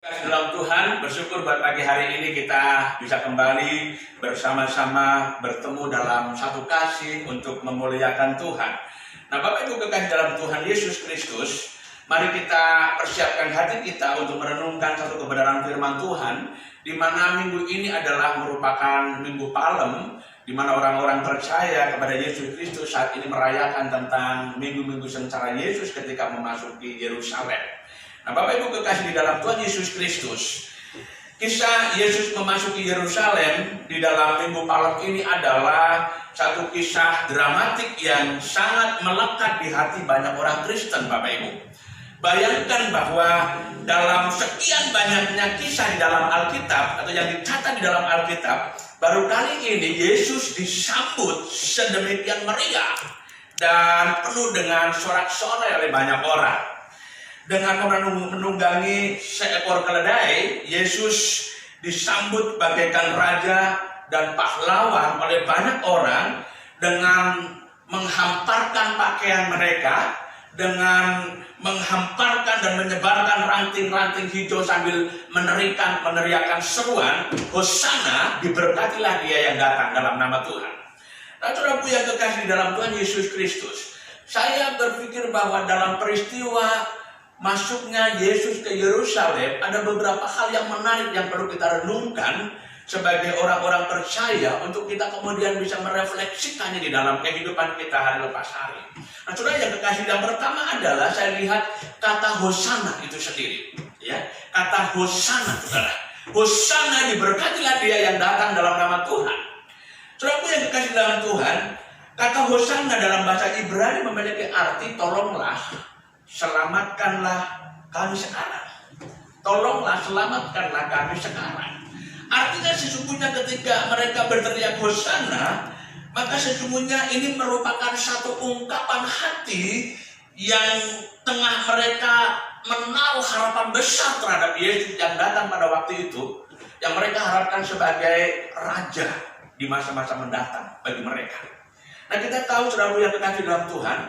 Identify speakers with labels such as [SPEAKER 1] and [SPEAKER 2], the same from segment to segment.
[SPEAKER 1] Dalam Tuhan, bersyukur buat pagi hari ini kita bisa kembali bersama-sama bertemu dalam satu kasih untuk memuliakan Tuhan. Nah, Bapak Ibu kekasih dalam Tuhan Yesus Kristus, mari kita persiapkan hati kita untuk merenungkan satu kebenaran firman Tuhan, di mana minggu ini adalah merupakan minggu Palem, di mana orang-orang percaya kepada Yesus Kristus saat ini merayakan tentang minggu-minggu sengsara Yesus ketika memasuki Yerusalem. Nah, Bapak Ibu kekasih di dalam Tuhan Yesus Kristus, kisah Yesus memasuki Yerusalem di dalam Minggu Palem ini adalah satu kisah dramatik yang sangat melekat di hati banyak orang Kristen, Bapak Ibu. Bayangkan bahwa dalam sekian banyaknya kisah di dalam Alkitab atau yang dicatat di dalam Alkitab, baru kali ini Yesus disambut sedemikian meriah dan penuh dengan sorak-sorai oleh banyak orang. Dengan menunggangi seekor keledai, Yesus disambut bagaikan raja dan pahlawan oleh banyak orang dengan menghamparkan pakaian mereka, dengan menghamparkan dan menyebarkan ranting-ranting hijau sambil meneriakan seruan, Hosana, diberkatilah dia yang datang dalam nama Tuhan. Nah, saudaraku yang kekasih dalam Tuhan Yesus Kristus, saya berpikir bahwa dalam peristiwa masuknya Yesus ke Yerusalem ada beberapa hal yang menarik yang perlu kita renungkan sebagai orang-orang percaya untuk kita kemudian bisa merefleksikannya di dalam kehidupan kita hari lepas hari. Nah, saudara yang kekasih, yang pertama adalah saya lihat kata Hosana itu sendiri, ya. Kata Hosana, saudara. Hosana, diberkatilah dia yang datang dalam nama Tuhan. Saudaraku yang kekasih dalam Tuhan, kata Hosana dalam bahasa Ibrani memiliki arti tolonglah, selamatkanlah kami sekarang. Tolonglah, selamatkanlah kami sekarang. Artinya sesungguhnya ketika mereka berteriak Hosana, maka sesungguhnya ini merupakan satu ungkapan hati yang tengah mereka menaruh harapan besar terhadap Yesus yang datang pada waktu itu, yang mereka harapkan sebagai raja di masa-masa mendatang bagi mereka. Nah, kita tahu saudara yang kekasih dalam Tuhan,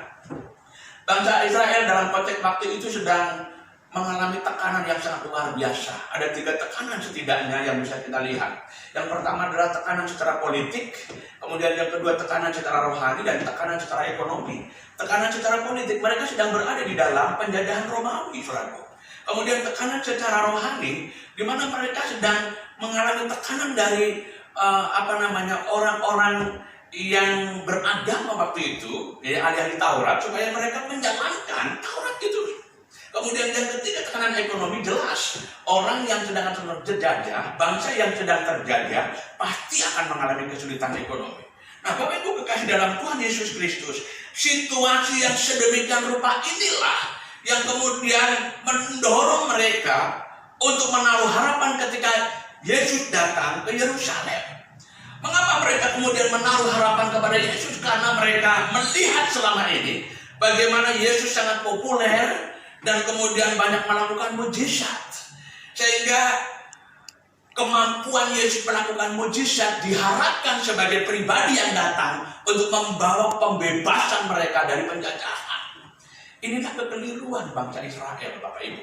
[SPEAKER 1] bangsa Israel dalam konteks waktu itu sedang mengalami tekanan yang sangat luar biasa. Ada 3 tekanan setidaknya yang bisa kita lihat. Yang pertama adalah tekanan secara politik, kemudian yang kedua tekanan secara rohani, dan tekanan secara ekonomi. Tekanan secara politik, mereka sedang berada di dalam penjajahan Romawi, saudaraku. Kemudian tekanan secara rohani, di mana mereka sedang mengalami tekanan dari orang-orang yang beragama waktu itu, ya, ahli-ahli Taurat, supaya mereka menjalankan Taurat itu. Kemudian yang ketiga, tekanan ekonomi. Jelas orang yang sedang terjajah, bangsa yang sedang terjajah pasti akan mengalami kesulitan ekonomi. Nah, Bapak Ibu kekasih dalam Tuhan Yesus Kristus, situasi yang sedemikian rupa inilah yang kemudian mendorong mereka untuk menaruh harapan ketika Yesus datang ke Yerusalem. Mengapa mereka kemudian menaruh harapan kepada Yesus? Karena mereka melihat selama ini bagaimana Yesus sangat populer dan kemudian banyak melakukan mujizat. Sehingga kemampuan Yesus melakukan mujizat diharapkan sebagai pribadi yang datang untuk membawa pembebasan mereka dari penjajahan. Inilah kekeliruan bangsa Israel, Bapak Ibu.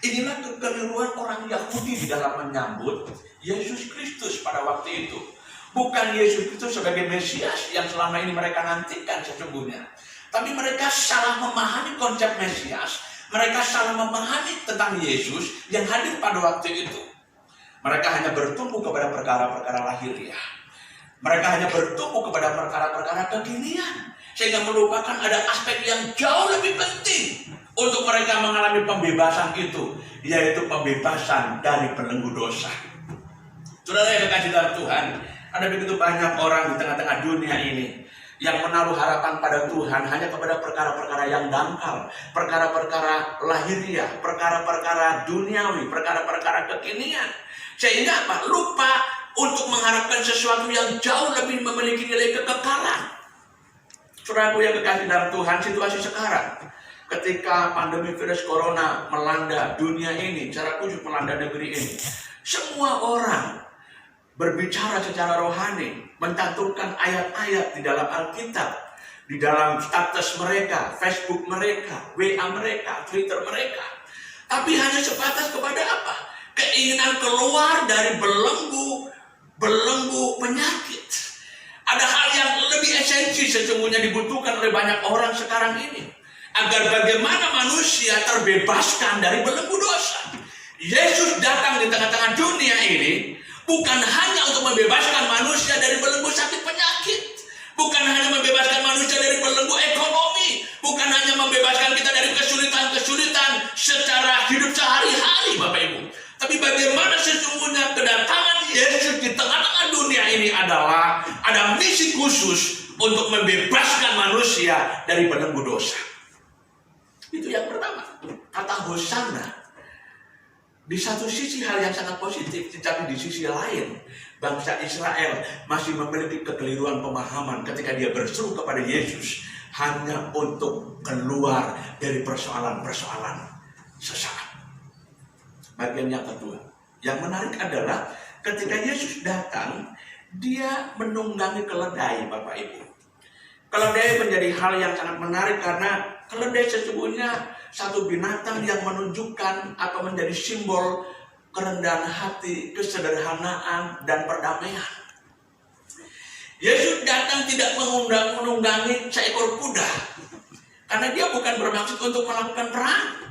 [SPEAKER 1] Inilah kekeliruan orang Yahudi di dalam menyambut Yesus Kristus pada waktu itu. Bukan Yesus itu sebagai Mesias yang selama ini mereka nantikan sesungguhnya. Tapi mereka salah memahami konsep Mesias. Mereka salah memahami tentang Yesus yang hadir pada waktu itu. Mereka hanya bertumbuh kepada perkara-perkara lahiriah. Mereka hanya bertumbuh kepada perkara-perkara kekinian. Sehingga melupakan ada aspek yang jauh lebih penting untuk mereka mengalami pembebasan itu, yaitu pembebasan dari belenggu dosa. Saudara yang kekasih dalam Tuhan, ada begitu banyak orang di tengah-tengah dunia ini yang menaruh harapan pada Tuhan hanya kepada perkara-perkara yang dangkal, perkara-perkara lahiriah, perkara-perkara duniawi, perkara-perkara kekinian. Sehingga apa? Lupa untuk mengharapkan sesuatu yang jauh lebih memiliki nilai kekekalan. Saudaraku yang kekasih dalam Tuhan, situasi sekarang ketika pandemi virus corona melanda dunia ini, secara khusus melanda negeri ini, semua orang berbicara secara rohani, mencantumkan ayat-ayat di dalam Alkitab, di dalam status mereka, Facebook mereka, WA mereka, Twitter mereka. Tapi hanya sebatas kepada apa? keinginan keluar dari belenggu penyakit. Ada hal yang lebih esensi sesungguhnya dibutuhkan oleh banyak orang sekarang ini, agar bagaimana manusia terbebaskan dari belenggu dosa. Yesus datang di tengah-tengah dunia ini bukan hanya untuk membebaskan manusia dari belenggu sakit penyakit, bukan hanya membebaskan manusia dari belenggu ekonomi, bukan hanya membebaskan kita dari kesulitan-kesulitan secara hidup sehari-hari, Bapak Ibu. Tapi bagaimana sesungguhnya kedatangan Yesus di tengah-tengah dunia ini adalah ada misi khusus untuk membebaskan manusia dari belenggu dosa. Itu yang pertama. Kata Hosana di satu sisi hal yang sangat positif, tetapi di sisi lain bangsa Israel masih memiliki kekeliruan pemahaman ketika dia berseru kepada Yesus hanya untuk keluar dari persoalan-persoalan sesaat. Bagian yang kedua, yang menarik adalah ketika Yesus datang, dia menunggangi keledai, Bapak Ibu. Keledai menjadi hal yang sangat menarik karena keledai sesungguhnya satu binatang yang menunjukkan atau menjadi simbol kerendahan hati, kesederhanaan, dan perdamaian. Yesus datang tidak menunggangi seekor kuda, karena dia bukan bermaksud untuk melakukan perang.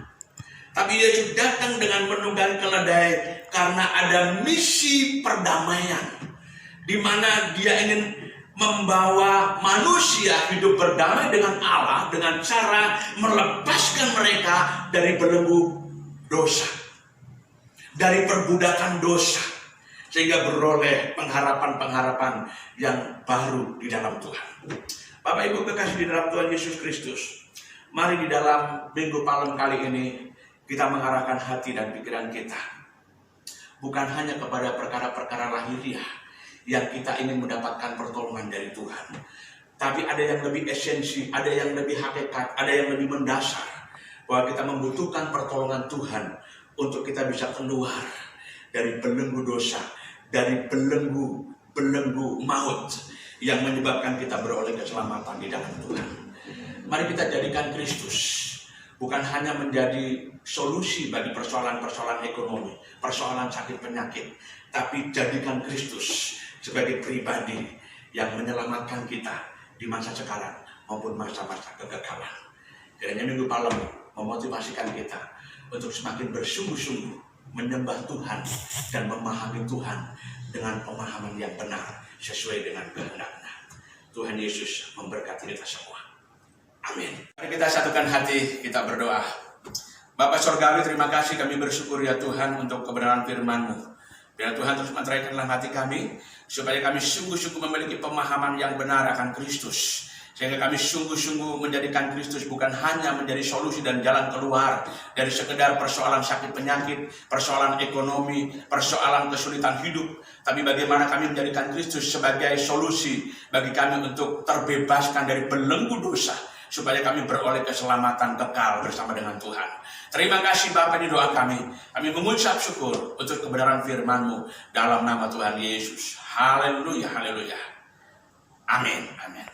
[SPEAKER 1] Tapi Yesus datang dengan menunggangi keledai karena ada misi perdamaian, di mana dia ingin membawa manusia hidup berdamai dengan Allah dengan cara melepaskan mereka dari belenggu dosa, dari perbudakan dosa, sehingga beroleh pengharapan-pengharapan yang baru di dalam Tuhan. Bapak Ibu kekasih di dalam Tuhan Yesus Kristus, mari di dalam Minggu Palem kali ini kita mengarahkan hati dan pikiran kita bukan hanya kepada perkara-perkara lahiriah yang kita ingin mendapatkan pertolongan dari Tuhan, tapi ada yang lebih esensi, ada yang lebih hakikat, ada yang lebih mendasar, bahwa kita membutuhkan pertolongan Tuhan untuk kita bisa keluar dari belenggu dosa, dari belenggu maut yang menyebabkan kita beroleh keselamatan di dalam Tuhan. Mari kita jadikan Kristus bukan hanya menjadi solusi bagi persoalan-persoalan ekonomi, persoalan sakit penyakit, tapi jadikan Kristus sebagai pribadi yang menyelamatkan kita di masa sekarang maupun masa-masa kegagalan. Kiranya Minggu Palem memotivasikan kita untuk semakin bersungguh-sungguh menyembah Tuhan dan memahami Tuhan dengan pemahaman yang benar sesuai dengan kehendak-Nya. Tuhan Yesus memberkati kita semua. Amin. Mari kita satukan hati, kita berdoa. Bapa Surgawi, terima kasih, kami bersyukur ya Tuhan untuk kebenaran firman-Mu. Biar Tuhan terus mencerakanlah hati kami, supaya kami sungguh-sungguh memiliki pemahaman yang benar akan Kristus. Sehingga kami sungguh-sungguh menjadikan Kristus bukan hanya menjadi solusi dan jalan keluar dari sekedar persoalan sakit penyakit, persoalan ekonomi, persoalan kesulitan hidup. Tapi bagaimana kami menjadikan Kristus sebagai solusi bagi kami untuk terbebaskan dari belenggu dosa, supaya kami beroleh keselamatan kekal bersama dengan Tuhan. Terima kasih Bapa di doa kami. Kami mengucap syukur untuk kebenaran firman-Mu dalam nama Tuhan Yesus. Haleluya, haleluya. Amin, amin.